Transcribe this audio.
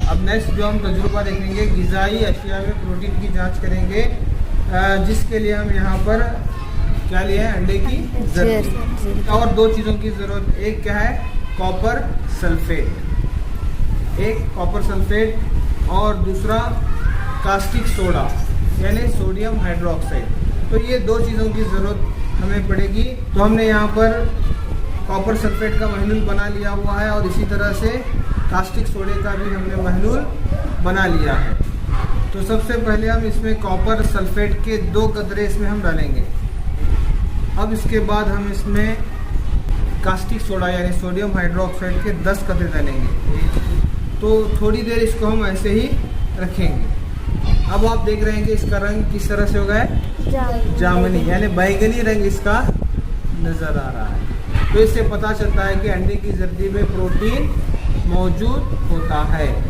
अब नेक्स्ट जो हम तजुर्बा देखेंगे, ग़िज़ाई अशिया में प्रोटीन की जांच करेंगे, जिसके लिए हम यहाँ पर क्या लिए हैं, अंडे की ज़रूरत और दो चीज़ों की ज़रूरत। एक क्या है, कॉपर सल्फेट, एक कॉपर सल्फेट और दूसरा कास्टिक सोडा यानी सोडियम हाइड्रोक्साइड। तो ये दो चीज़ों की ज़रूरत हमें पड़ेगी। तो हमने यहाँ पर कॉपर सल्फेट का महलूल बना लिया हुआ है और इसी तरह से कास्टिक सोडे का भी हमने महलूल बना लिया है। तो सबसे पहले हम इसमें कॉपर सल्फेट के 2 कतरे इसमें हम डालेंगे। अब इसके बाद हम इसमें कास्टिक सोडा यानी सोडियम हाइड्रोक्साइड के 10 कतरे डालेंगे। तो थोड़ी देर इसको हम ऐसे ही रखेंगे। अब आप देख रहे हैं कि इसका रंग किस तरह से हो गया है, जामुनी यानी बैंगनी रंग इसका नज़र आ रहा है। तो इससे पता चलता है कि अंडे की जर्दी में प्रोटीन मौजूद होता है।